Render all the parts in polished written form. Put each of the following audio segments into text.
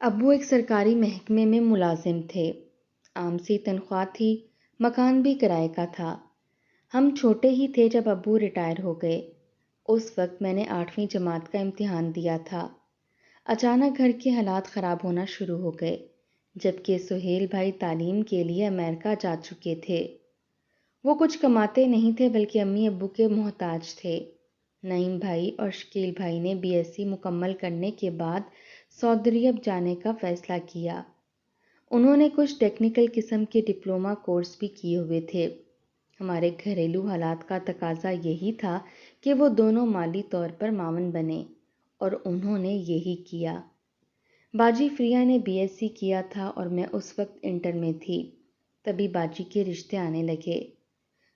ابو ایک سرکاری محکمے میں ملازم تھے۔ عام سی تنخواہ تھی، مکان بھی کرائے کا تھا۔ ہم چھوٹے ہی تھے جب ابو ریٹائر ہو گئے۔ اس وقت میں نے 8ویں جماعت کا امتحان دیا تھا۔ اچانک گھر کے حالات خراب ہونا شروع ہو گئے، جبکہ سہیل بھائی تعلیم کے لیے امریکہ جا چکے تھے۔ وہ کچھ کماتے نہیں تھے بلکہ امی ابو کے محتاج تھے۔ نعیم بھائی اور شکیل بھائی نے BSc مکمل کرنے کے بعد سعودی عرب جانے کا فیصلہ کیا۔ انہوں نے کچھ ٹیکنیکل قسم کے ڈپلومہ کورس بھی کیے ہوئے تھے۔ ہمارے گھریلو حالات کا تقاضا یہی تھا کہ وہ دونوں مالی طور پر معاون بنیں، اور انہوں نے یہی کیا۔ باجی فریہ نے BSc کیا تھا اور میں اس وقت انٹر میں تھی۔ تبھی باجی کے رشتے آنے لگے۔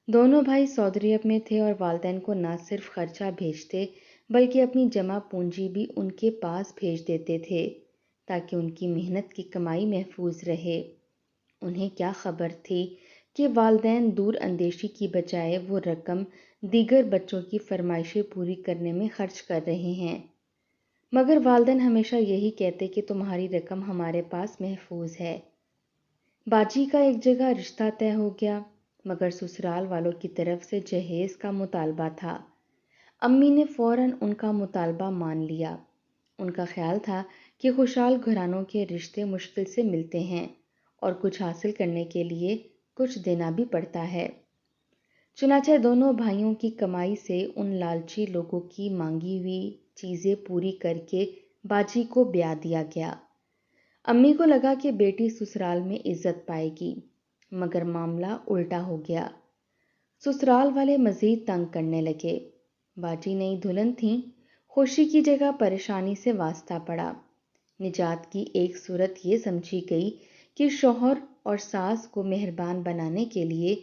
دونوں بھائی سعودی عرب میں تھے اور والدین کو نہ صرف خرچہ بھیجتے بلکہ اپنی جمع پونجی بھی ان کے پاس بھیج دیتے تھے تاکہ ان کی محنت کی کمائی محفوظ رہے۔ انہیں کیا خبر تھی کہ والدین دور اندیشی کی بجائے وہ رقم دیگر بچوں کی فرمائشیں پوری کرنے میں خرچ کر رہے ہیں۔ مگر والدین ہمیشہ یہی کہتے کہ تمہاری رقم ہمارے پاس محفوظ ہے۔ باجی کا ایک جگہ رشتہ طے ہو گیا، مگر سسرال والوں کی طرف سے جہیز کا مطالبہ تھا۔ امی نے فوراً ان کا مطالبہ مان لیا۔ ان کا خیال تھا کہ خوشحال گھرانوں کے رشتے مشکل سے ملتے ہیں اور کچھ حاصل کرنے کے لیے کچھ دینا بھی پڑتا ہے۔ چنانچہ دونوں بھائیوں کی کمائی سے ان لالچی لوگوں کی مانگی ہوئی چیزیں پوری کر کے باجی کو بیاہ دیا گیا۔ امی کو لگا کہ بیٹی سسرال میں عزت پائے گی، مگر معاملہ الٹا ہو گیا۔ سسرال والے مزید تنگ کرنے لگے۔ باجی نئی دلہن تھیں، خوشی کی جگہ پریشانی سے واسطہ پڑا۔ نجات کی ایک صورت یہ سمجھی گئی کہ شوہر اور ساس کو مہربان بنانے کے لیے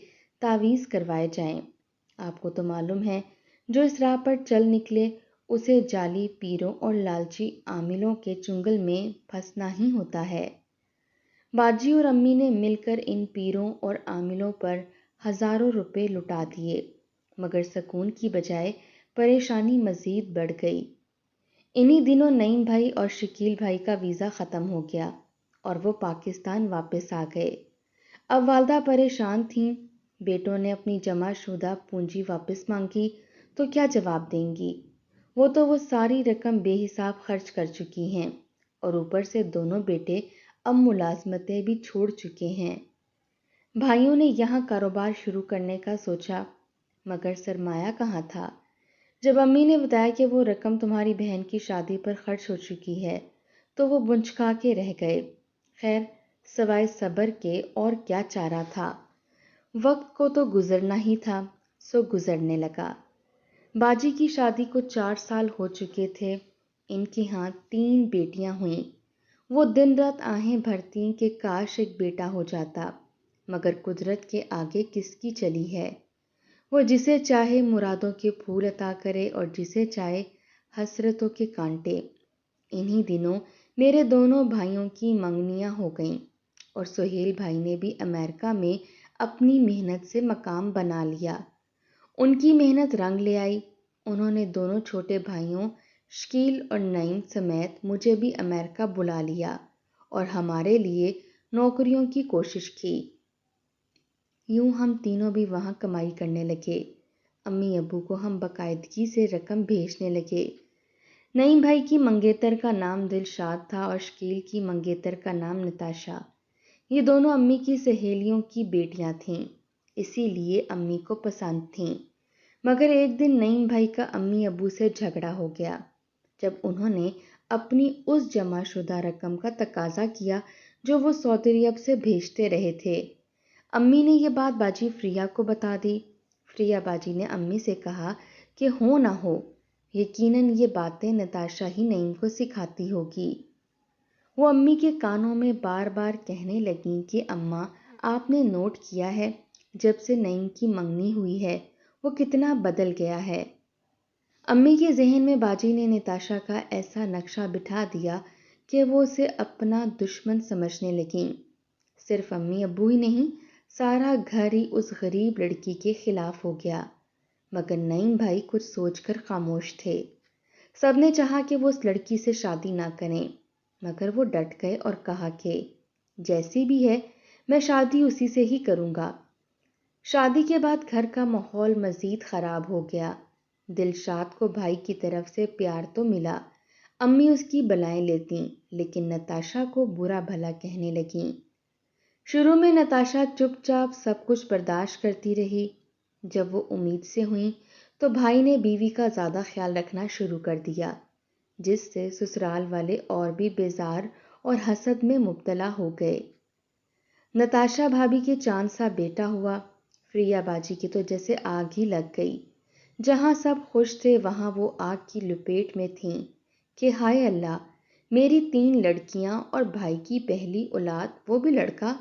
تعویذ کروائے جائیں۔ آپ کو تو معلوم ہے، جو اس راہ پر چل نکلے اسے جعلی پیروں اور لالچی عاملوں کے چنگل میں پھنسنا ہی ہوتا ہے۔ باجی اور امی نے مل کر ان پیروں اور عاملوں پر ہزاروں روپے لٹا دیے، مگر سکون کی بجائے پریشانی مزید بڑھ گئی۔ انہی دنوں نعیم بھائی اور شکیل بھائی کا ویزا ختم ہو گیا اور وہ پاکستان واپس آ گئے۔ اب والدہ پریشان تھیں۔ بیٹوں نے اپنی جمع شدہ پونجی واپس مانگی تو کیا جواب دیں گی؟ وہ ساری رقم بے حساب خرچ کر چکی ہیں، اور اوپر سے دونوں بیٹے اب ملازمتیں بھی چھوڑ چکے ہیں۔ بھائیوں نے یہاں کاروبار شروع کرنے کا سوچا، مگر سرمایہ کہاں تھا؟ جب امی نے بتایا کہ وہ رقم تمہاری بہن کی شادی پر خرچ ہو چکی ہے تو وہ بنچکا کے رہ گئے۔ خیر، سوائے صبر کے اور کیا چارہ تھا؟ وقت کو تو گزرنا ہی تھا، سو گزرنے لگا۔ باجی کی شادی کو 4 سال ہو چکے تھے۔ ان کے ہاں 3 بیٹیاں ہوئیں۔ وہ دن رات آہیں بھرتیں کہ کاش ایک بیٹا ہو جاتا، مگر قدرت کے آگے کس کی چلی ہے؟ وہ جسے چاہے مرادوں کے پھول عطا کرے اور جسے چاہے حسرتوں کے کانٹے۔ انہی دنوں میرے دونوں بھائیوں کی منگنیاں ہو گئیں، اور سہیل بھائی نے بھی امریکہ میں اپنی محنت سے مقام بنا لیا۔ ان کی محنت رنگ لے آئی۔ انہوں نے دونوں چھوٹے بھائیوں شکیل اور نعیم سمیت مجھے بھی امریکہ بلا لیا اور ہمارے لیے نوکریوں کی کوشش کی۔ یوں ہم تینوں بھی وہاں کمائی کرنے لگے۔ امی ابو کو ہم باقاعدگی سے رقم بھیجنے لگے۔ نعیم بھائی کی منگیتر کا نام دلشاد تھا اور شکیل کی منگیتر کا نام نتاشا۔ یہ دونوں امی کی سہیلیوں کی بیٹیاں تھیں، اسی لیے امی کو پسند تھیں۔ مگر ایک دن نعیم بھائی کا امی ابو سے جھگڑا ہو گیا جب انہوں نے اپنی اس جمع شدہ رقم کا تقاضا کیا جو وہ سعودی عرب سے بھیجتے رہے تھے۔ امی نے یہ بات باجی فریہ کو بتا دی۔ فریہ باجی نے امی سے کہا کہ ہو نہ ہو، یقیناً یہ باتیں نتاشا ہی نعیم کو سکھاتی ہوگی۔ وہ امی کے کانوں میں بار بار کہنے لگیں کہ اماں، آپ نے نوٹ کیا ہے جب سے نعیم کی منگنی ہوئی ہے وہ کتنا بدل گیا ہے۔ امی کے ذہن میں باجی نے نتاشا کا ایسا نقشہ بٹھا دیا کہ وہ اسے اپنا دشمن سمجھنے لگیں۔ صرف امی ابو ہی نہیں، سارا گھر ہی اس غریب لڑکی کے خلاف ہو گیا، مگر نعیم بھائی کچھ سوچ کر خاموش تھے۔ سب نے چاہا کہ وہ اس لڑکی سے شادی نہ کریں۔ مگر وہ ڈٹ گئے اور کہا کہ جیسی بھی ہے میں شادی اسی سے ہی کروں گا۔ شادی کے بعد گھر کا ماحول مزید خراب ہو گیا۔ دلشاد کو بھائی کی طرف سے پیار تو ملا، امی اس کی بلائیں لیتیں، لیکن نتاشا کو برا بھلا کہنے لگیں۔ شروع میں نتاشا چپ چاپ سب کچھ برداشت کرتی رہی۔ جب وہ امید سے ہوئیں تو بھائی نے بیوی کا زیادہ خیال رکھنا شروع کر دیا، جس سے سسرال والے اور بھی بیزار اور حسد میں مبتلا ہو گئے۔ نتاشا بھابھی کے چاند سا بیٹا ہوا، فریہ باجی کی تو جیسے آگ ہی لگ گئی۔ جہاں سب خوش تھے وہاں وہ آگ کی لپیٹ میں تھیں کہ ہائے اللہ، میری 3 لڑکیاں اور بھائی کی پہلی اولاد، وہ بھی لڑکا۔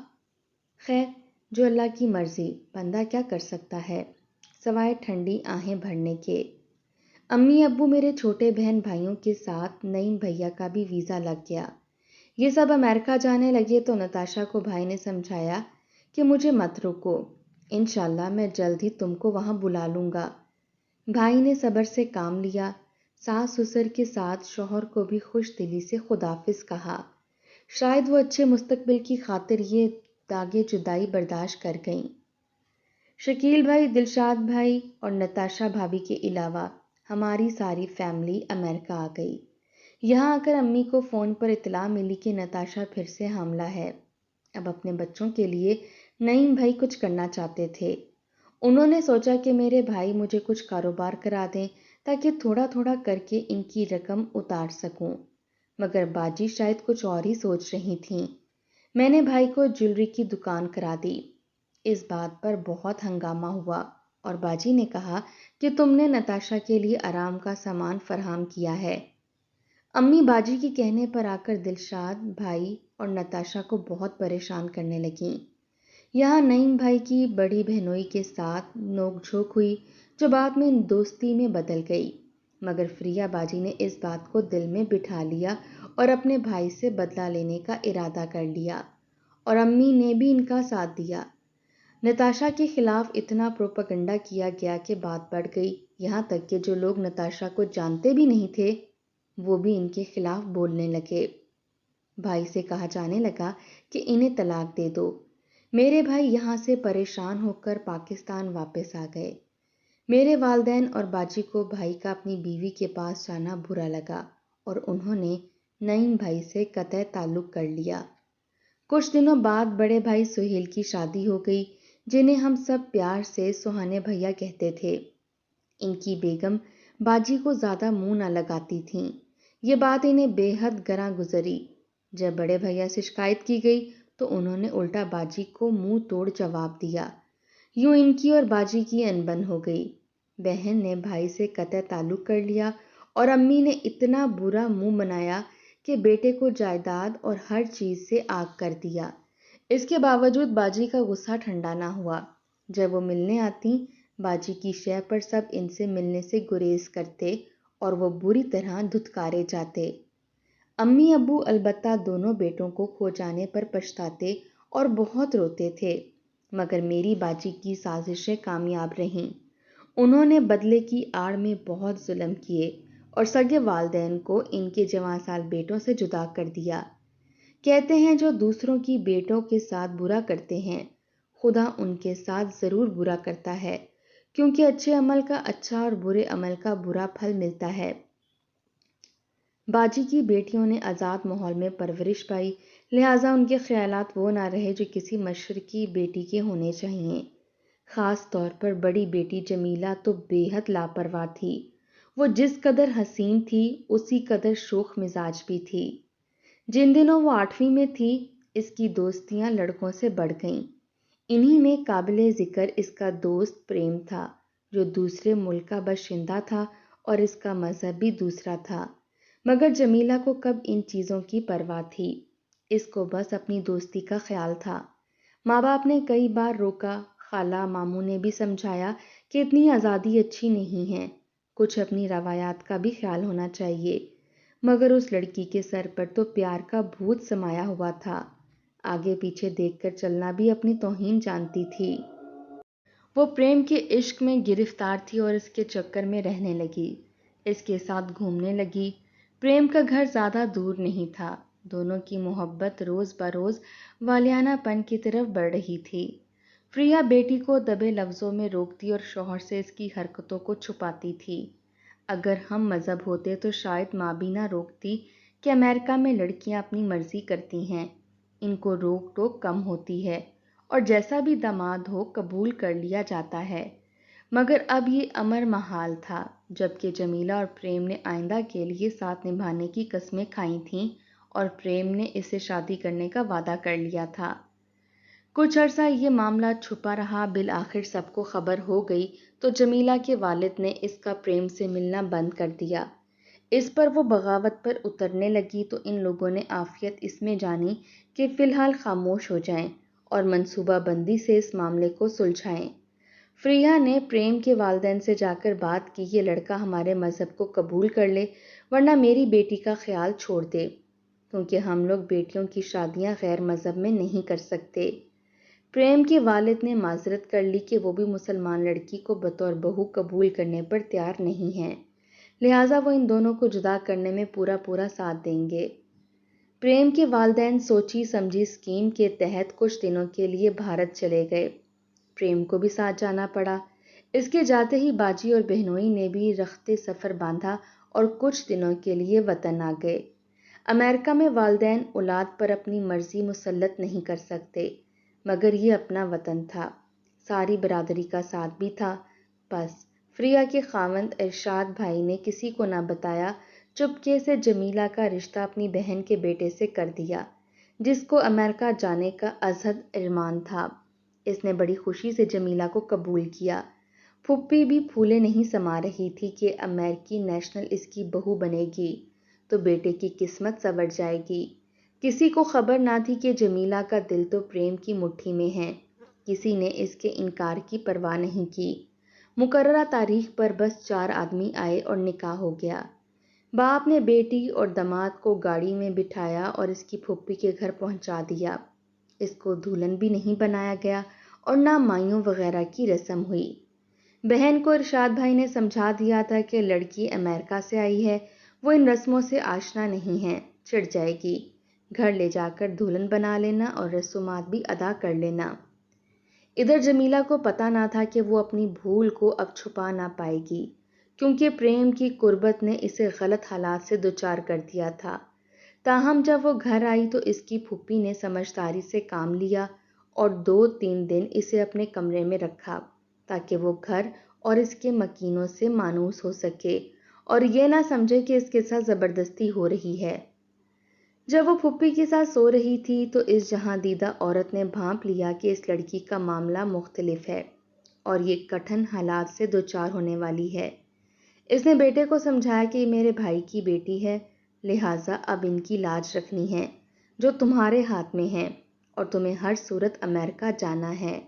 خیر، جو اللہ کی مرضی، بندہ کیا کر سکتا ہے سوائے ٹھنڈی آہیں بھرنے کے۔ امی ابو میرے چھوٹے بہن بھائیوں کے ساتھ نعیم بھیا کا بھی ویزا لگ گیا۔ یہ سب امریکہ جانے لگے تو نتاشا کو بھائی نے سمجھایا کہ مجھے مت روکو، انشاءاللہ میں جلد ہی تم کو وہاں بلا لوں گا۔ بھائی نے صبر سے کام لیا، ساس سسر کے ساتھ شوہر کو بھی خوش دلی سے خداحافظ کہا۔ شاید وہ اچھے مستقبل کی خاطر یہ داغے جدائی برداشت کر گئیں۔ شکیل بھائی، دلشاد بھائی اور نتاشا بھابھی کے علاوہ ہماری ساری فیملی امریکہ آ گئی۔ یہاں آ کر امی کو فون پر اطلاع ملی کہ نتاشا پھر سے حاملہ ہے۔ اب اپنے بچوں کے لیے نعیم بھائی کچھ کرنا چاہتے تھے۔ انہوں نے سوچا کہ میرے بھائی مجھے کچھ کاروبار کرا دیں تاکہ تھوڑا تھوڑا کر کے ان کی رقم اتار سکوں، مگر باجی شاید کچھ اور ہی سوچ رہی تھیں۔ میں نے بھائی کو جویلری کی دکان کرا دی۔ اس بات پر بہت ہنگامہ ہوا اور باجی نے کہا کہ تم نے نتاشا کے لیے آرام کا سامان فراہم کیا ہے۔ امی باجی کے کہنے پر آ کر دلشاد بھائی اور نتاشا کو بہت پریشان کرنے لگیں۔ یہاں نعیم بھائی کی بڑی بہنوئی کے ساتھ نوک جھوک ہوئی جو بعد میں دوستی میں بدل گئی، مگر فریہ باجی نے اس بات کو دل میں بٹھا لیا اور اپنے بھائی سے بدلہ لینے کا ارادہ کر لیا، اور امی نے بھی ان کا ساتھ دیا۔ نتاشا کے خلاف اتنا پروپیگنڈا کیا گیا کہ بات بڑھ گئی، یہاں تک کہ جو لوگ نتاشا کو جانتے بھی نہیں تھے وہ بھی ان کے خلاف بولنے لگے۔ بھائی سے کہا جانے لگا کہ انہیں طلاق دے دو۔ میرے بھائی یہاں سے پریشان ہو کر پاکستان واپس آ گئے۔ میرے والدین اور باجی کو بھائی کا اپنی بیوی کے پاس جانا برا لگا اور انہوں نے نعیم بھائی سے قطع تعلق کر لیا۔ کچھ دنوں بعد بڑے بھائی سہیل کی شادی ہو گئی، جنہیں ہم سب پیار سے سوہانے بھیا کہتے تھے۔ ان کی بیگم باجی کو زیادہ منہ نہ لگاتی تھیں۔ یہ بات انہیں بے حد گراں گزری۔ جب بڑے بھیا سے شکایت کی گئی تو انہوں نے الٹا باجی کو منہ توڑ جواب دیا۔ یوں ان کی اور باجی کی انبن ہو گئی۔ بہن نے بھائی سے قطع تعلق کر لیا اور امی نے اتنا برا منہ بنایا کہ بیٹے کو جائیداد اور ہر چیز سے آگ کر دیا۔ اس کے باوجود باجی کا غصہ ٹھنڈا نہ ہوا۔ جب وہ ملنے آتی، باجی کی شے پر سب ان سے ملنے سے گریز کرتے اور وہ بری طرح دھتکارے جاتے۔ امی ابو البتہ دونوں بیٹوں کو کھو جانے پر پچھتاتے اور بہت روتے تھے، مگر میری باجی کی سازشیں کامیاب رہیں۔ انہوں نے بدلے کی آڑ میں بہت ظلم کیے اور سگے والدین کو ان کے جوان سال بیٹوں سے جدا کر دیا۔ کہتے ہیں جو دوسروں کی بیٹوں کے ساتھ برا کرتے ہیں، خدا ان کے ساتھ ضرور برا کرتا ہے، کیونکہ اچھے عمل کا اچھا اور برے عمل کا برا پھل ملتا ہے۔ باجی کی بیٹیوں نے آزاد ماحول میں پرورش پائی، لہٰذا ان کے خیالات وہ نہ رہے جو کسی مشرقی بیٹی کے ہونے چاہیے۔ خاص طور پر بڑی بیٹی جمیلہ تو بے حد لاپرواہ تھی۔ وہ جس قدر حسین تھی اسی قدر شوخ مزاج بھی تھی۔ جن دنوں وہ 8ویں میں تھی، اس کی دوستیاں لڑکوں سے بڑھ گئیں۔ انہی میں قابل ذکر اس کا دوست پریم تھا، جو دوسرے ملک کا باشندہ تھا اور اس کا مذہب بھی دوسرا تھا، مگر جمیلہ کو کب ان چیزوں کی پرواہ تھی؟ اس کو بس اپنی دوستی کا خیال تھا۔ ماں باپ نے کئی بار روکا، خالہ ماموں نے بھی سمجھایا کہ اتنی آزادی اچھی نہیں ہے، کچھ اپنی روایات کا بھی خیال ہونا چاہیے، مگر اس لڑکی کے سر پر تو پیار کا بھوت سمایا ہوا تھا، آگے پیچھے دیکھ کر چلنا بھی اپنی توہین جانتی تھی۔ وہ پریم کے عشق میں گرفتار تھی اور اس کے چکر میں رہنے لگی، اس کے ساتھ گھومنے لگی۔ پریم کا گھر زیادہ دور نہیں تھا، دونوں کی محبت روز بروز والیانہ پن کی طرف بڑھ رہی تھی۔ فریہ بیٹی کو دبے لفظوں میں روکتی اور شوہر سے اس کی حرکتوں کو چھپاتی تھی۔ اگر ہم مذہب ہوتے تو شاید ماں بھی نہ روکتی کہ امریکہ میں لڑکیاں اپنی مرضی کرتی ہیں، ان کو روک ٹوک کم ہوتی ہے اور جیسا بھی داماد ہو قبول کر لیا جاتا ہے۔ مگر اب یہ امر محال تھا، جبکہ جمیلہ اور پریم نے آئندہ کے لیے ساتھ نبھانے کی قسمیں کھائی تھیں اور پریم نے اس سے شادی کرنے کا وعدہ کر لیا تھا۔ کچھ عرصہ یہ معاملہ چھپا رہا، بالآخر سب کو خبر ہو گئی تو جمیلہ کے والد نے اس کا پریم سے ملنا بند کر دیا۔ اس پر وہ بغاوت پر اترنے لگی تو ان لوگوں نے عافیت اس میں جانی کہ فی الحال خاموش ہو جائیں اور منصوبہ بندی سے اس معاملے کو سلجھائیں۔ فریہ نے پریم کے والدین سے جا کر بات کی، یہ لڑکا ہمارے مذہب کو قبول کر لے ورنہ میری بیٹی کا خیال چھوڑ دے، کیونکہ ہم لوگ بیٹیوں کی شادیاں غیر مذہب میں نہیں کر سکتے۔ پریم کے والد نے معذرت کر لی کہ وہ بھی مسلمان لڑکی کو بطور بہو قبول کرنے پر تیار نہیں ہیں، لہٰذا وہ ان دونوں کو جدا کرنے میں پورا ساتھ دیں گے۔ پریم کے والدین سوچی سمجھی اسکیم کے تحت کچھ دنوں کے لیے بھارت چلے گئے۔ پریم کو بھی ساتھ جانا پڑا۔ اس کے جاتے ہی باجی اور بہنوئی نے بھی رخت سفر باندھا اور کچھ دنوں کے لیے وطن آ گئے۔ امریکہ میں والدین اولاد پر اپنی مرضی مسلط نہیں کر سکتے، مگر یہ اپنا وطن تھا، ساری برادری کا ساتھ بھی تھا۔ بس فریہ کے خاوند ارشاد بھائی نے کسی کو نہ بتایا، چپکے سے جمیلہ کا رشتہ اپنی بہن کے بیٹے سے کر دیا، جس کو امریکہ جانے کا ازحد ارمان تھا۔ اس نے بڑی خوشی سے جمیلہ کو قبول کیا۔ پھوپھی بھی پھولے نہیں سما رہی تھی کہ امریکی نیشنل اس کی بہو بنے گی تو بیٹے کی قسمت سنور جائے گی۔ کسی کو خبر نہ تھی کہ جمیلہ کا دل تو پریم کی مٹھی میں ہے۔ کسی نے اس کے انکار کی پرواہ نہیں کی۔ مقررہ تاریخ پر بس 4 آدمی آئے اور نکاح ہو گیا۔ باپ نے بیٹی اور داماد کو گاڑی میں بٹھایا اور اس کی پھوپھی کے گھر پہنچا دیا۔ اس کو دلہن بھی نہیں بنایا گیا اور نہ مائیوں وغیرہ کی رسم ہوئی۔ بہن کو ارشاد بھائی نے سمجھا دیا تھا کہ لڑکی امریکہ سے آئی ہے، وہ ان رسموں سے آشنا نہیں ہے، چڑ جائے گی، گھر لے جا کر دلہن بنا لینا اور رسومات بھی ادا کر لینا۔ ادھر جمیلہ کو پتہ نہ تھا کہ وہ اپنی بھول کو اب چھپا نہ پائے گی، کیونکہ پریم کی قربت نے اسے غلط حالات سے دوچار کر دیا تھا۔ تاہم جب وہ گھر آئی تو اس کی پھوپھی نے سمجھداری سے کام لیا اور 2-3 دن اسے اپنے کمرے میں رکھا تاکہ وہ گھر اور اس کے مکینوں سے مانوس ہو سکے اور یہ نہ سمجھے کہ اس کے ساتھ زبردستی ہو رہی ہے۔ جب وہ پھوپھی کے ساتھ سو رہی تھی تو اس جہاں دیدہ عورت نے بھانپ لیا کہ اس لڑکی کا معاملہ مختلف ہے اور یہ کٹھن حالات سے دوچار ہونے والی ہے۔ اس نے بیٹے کو سمجھایا کہ یہ میرے بھائی کی بیٹی ہے، لہٰذا اب ان کی لاج رکھنی ہے جو تمہارے ہاتھ میں ہے اور تمہیں ہر صورت امریکہ جانا ہے۔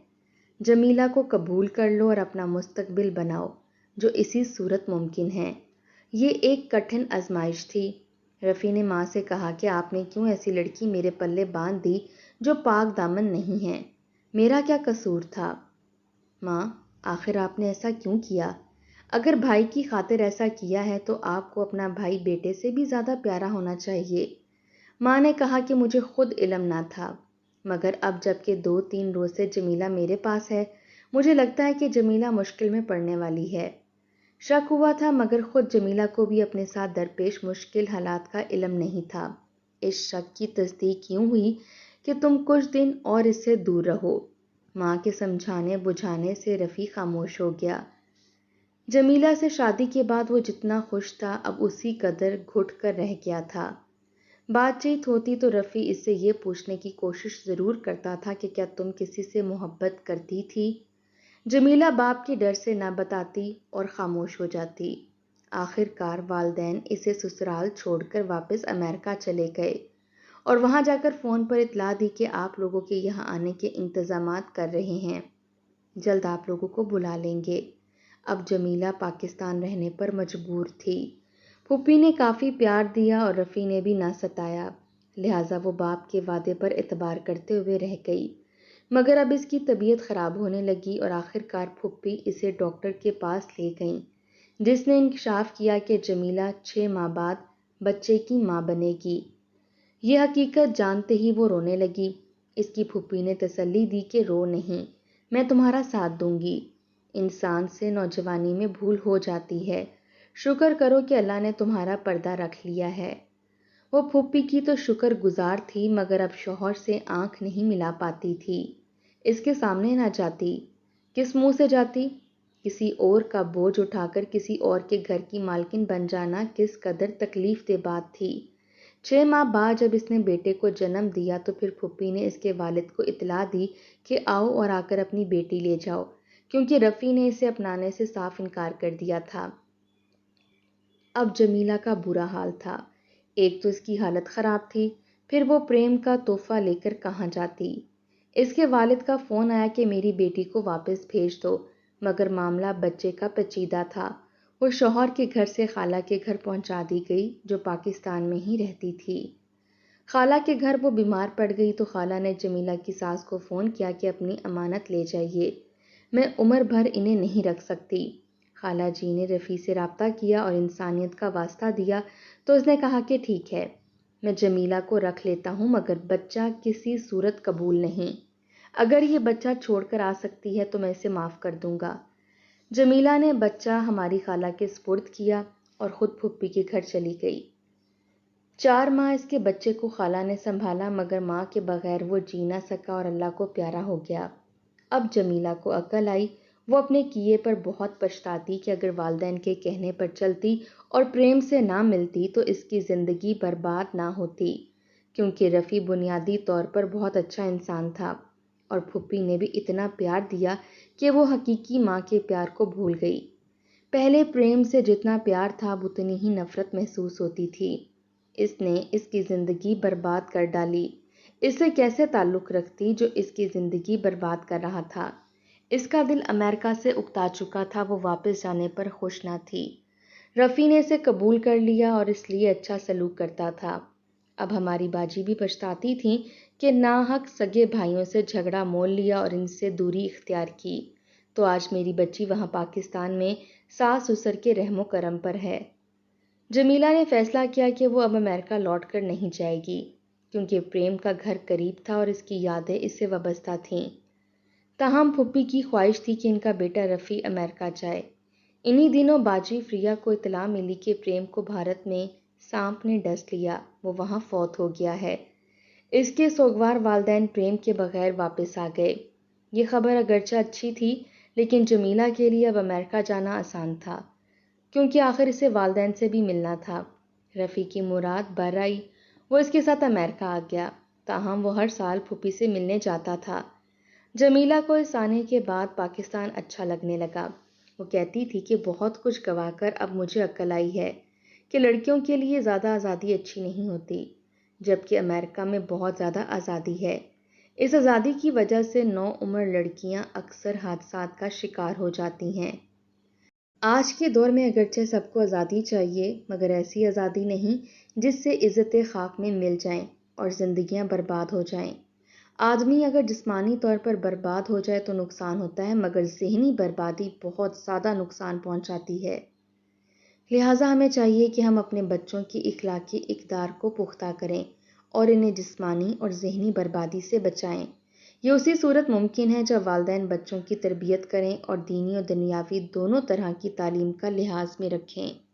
جمیلہ کو قبول کر لو اور اپنا مستقبل بناؤ، جو اسی صورت ممکن ہے۔ یہ ایک کٹھن آزمائش تھی۔ رفیع نے ماں سے کہا کہ آپ نے کیوں ایسی لڑکی میرے پلے باندھ دی جو پاک دامن نہیں ہے؟ میرا کیا قصور تھا؟ ماں، آخر آپ نے ایسا کیوں کیا؟ اگر بھائی کی خاطر ایسا کیا ہے تو آپ کو اپنا بھائی بیٹے سے بھی زیادہ پیارا ہونا چاہیے۔ ماں نے کہا کہ مجھے خود علم نہ تھا، مگر اب جب کہ 2-3 روز سے جمیلہ میرے پاس ہے، مجھے لگتا ہے کہ جمیلہ مشکل میں پڑنے والی ہے۔ شک ہوا تھا مگر خود جمیلہ کو بھی اپنے ساتھ درپیش مشکل حالات کا علم نہیں تھا۔ اس شک کی تصدیق یوں ہوئی کہ تم کچھ دن اور اس سے دور رہو۔ ماں کے سمجھانے بجھانے سے رفیع خاموش ہو گیا۔ جمیلہ سے شادی کے بعد وہ جتنا خوش تھا اب اسی قدر گھٹ کر رہ گیا تھا۔ بات چیت ہوتی تو رفیع اس سے یہ پوچھنے کی کوشش ضرور کرتا تھا کہ کیا تم کسی سے محبت کرتی تھی؟ جمیلہ باپ کے ڈر سے نہ بتاتی اور خاموش ہو جاتی۔ آخر کار والدین اسے سسرال چھوڑ کر واپس امریکہ چلے گئے اور وہاں جا کر فون پر اطلاع دی کہ آپ لوگوں کے یہاں آنے کے انتظامات کر رہے ہیں، جلد آپ لوگوں کو بلا لیں گے۔ اب جمیلہ پاکستان رہنے پر مجبور تھی۔ پھوپھی نے کافی پیار دیا اور رفیع نے بھی نہ ستایا، لہٰذا وہ باپ کے وعدے پر اعتبار کرتے ہوئے رہ گئی۔ مگر اب اس کی طبیعت خراب ہونے لگی اور آخر کار پھوپھی اسے ڈاکٹر کے پاس لے گئیں، جس نے انکشاف کیا کہ جمیلہ 6 ماہ بعد بچے کی ماں بنے گی۔ یہ حقیقت جانتے ہی وہ رونے لگی۔ اس کی پھوپھی نے تسلی دی کہ رو نہیں، میں تمہارا ساتھ دوں گی۔ انسان سے نوجوانی میں بھول ہو جاتی ہے، شکر کرو کہ اللہ نے تمہارا پردہ رکھ لیا ہے۔ وہ پھوپھی کی تو شکر گزار تھی، مگر اب شوہر سے آنکھ نہیں ملا پاتی تھی۔ اس کے سامنے نہ جاتی، کس منہ سے جاتی؟ کسی اور کا بوجھ اٹھا کر کسی اور کے گھر کی مالکن بن جانا کس قدر تکلیف دہ بات تھی۔ 6 ماہ بعد جب اس نے بیٹے کو جنم دیا تو پھر پھوپھی نے اس کے والد کو اطلاع دی کہ آؤ اور آ کر اپنی بیٹی لے جاؤ، کیونکہ رفیع نے اسے اپنانے سے صاف انکار کر دیا تھا۔ اب جمیلہ کا برا حال تھا۔ ایک تو اس کی حالت خراب تھی، پھر وہ پریم کا تحفہ لے کر کہاں جاتی؟ اس کے والد کا فون آیا کہ میری بیٹی کو واپس بھیج دو، مگر معاملہ بچے کا پیچیدہ تھا۔ وہ شوہر کے گھر سے خالہ کے گھر پہنچا دی گئی، جو پاکستان میں ہی رہتی تھی۔ خالہ کے گھر وہ بیمار پڑ گئی تو خالہ نے جمیلہ کی ساس کو فون کیا کہ اپنی امانت لے جائیے، میں عمر بھر انہیں نہیں رکھ سکتی۔ خالہ جی نے رفیع سے رابطہ کیا اور انسانیت کا واسطہ دیا تو اس نے کہا کہ ٹھیک ہے، میں جمیلہ کو رکھ لیتا ہوں، مگر بچہ کسی صورت قبول نہیں۔ اگر یہ بچہ چھوڑ کر آ سکتی ہے تو میں اسے معاف کر دوں گا۔ جمیلہ نے بچہ ہماری خالہ کے سپرد کیا اور خود پھوپھی کے گھر چلی گئی۔ 4 ماہ اس کے بچے کو خالہ نے سنبھالا، مگر ماں کے بغیر وہ جی نہ سکا اور اللہ کو پیارا ہو گیا۔ اب جمیلہ کو عقل آئی، وہ اپنے کیے پر بہت پچھتاتی کہ اگر والدین کے کہنے پر چلتی اور پریم سے نہ ملتی تو اس کی زندگی برباد نہ ہوتی، کیونکہ رفیع بنیادی طور پر بہت اچھا انسان تھا اور پھوپھی نے بھی اتنا پیار دیا کہ وہ حقیقی ماں کے پیار کو بھول گئی۔ پہلے پریم سے جتنا پیار تھا اب اتنی ہی نفرت محسوس ہوتی تھی۔ اس نے اس کی زندگی برباد کر ڈالی۔ اس سے کیسے تعلق رکھتی جو اس کی زندگی برباد کر رہا تھا؟ اس کا دل امریکہ سے اکتا چکا تھا، وہ واپس جانے پر خوش نہ تھی۔ رفیع نے اسے قبول کر لیا اور اس لیے اچھا سلوک کرتا تھا۔ اب ہماری باجی بھی پچھتاتی تھیں کہ ناحق سگے بھائیوں سے جھگڑا مول لیا اور ان سے دوری اختیار کی، تو آج میری بچی وہاں پاکستان میں ساس سسر کے رحم و کرم پر ہے۔ جمیلہ نے فیصلہ کیا کہ وہ اب امریکہ لوٹ کر نہیں جائے گی، کیونکہ پریم کا گھر قریب تھا اور اس کی یادیں اس سے وابستہ تھیں۔ تاہم پھوپھی کی خواہش تھی کہ ان کا بیٹا رفیع امریکہ جائے۔ انہی دنوں باجی فریہ کو اطلاع ملی کہ پریم کو بھارت میں سانپ نے ڈس لیا، وہ وہاں فوت ہو گیا ہے۔ اس کے سوگوار والدین پریم کے بغیر واپس آ گئے۔ یہ خبر اگرچہ اچھی تھی، لیکن جمیلہ کے لیے اب امریکہ جانا آسان تھا، کیونکہ آخر اسے والدین سے بھی ملنا تھا۔ رفیع کی مراد بر آئی، وہ اس کے ساتھ امریکہ آ گیا، تاہم وہ ہر سال پھوپھی سے ملنے جاتا تھا۔ جمیلہ کو اس آنے کے بعد پاکستان اچھا لگنے لگا۔ وہ کہتی تھی کہ بہت کچھ گوا کر اب مجھے عقل آئی ہے کہ لڑکیوں کے لیے زیادہ آزادی اچھی نہیں ہوتی، جبکہ امریکہ میں بہت زیادہ آزادی ہے۔ اس آزادی کی وجہ سے نوعمر لڑکیاں اکثر حادثات کا شکار ہو جاتی ہیں۔ آج کے دور میں اگرچہ سب کو آزادی چاہیے، مگر ایسی آزادی نہیں جس سے عزت خاک میں مل جائیں اور زندگیاں برباد ہو جائیں۔ آدمی اگر جسمانی طور پر برباد ہو جائے تو نقصان ہوتا ہے، مگر ذہنی بربادی بہت زیادہ نقصان پہنچاتی ہے۔ لہٰذا ہمیں چاہیے کہ ہم اپنے بچوں کی اخلاقی اقدار کو پختہ کریں اور انہیں جسمانی اور ذہنی بربادی سے بچائیں۔ یہ اسی صورت ممکن ہے جب والدین بچوں کی تربیت کریں اور دینی اور دنیاوی دونوں طرح کی تعلیم کا لحاظ میں رکھیں۔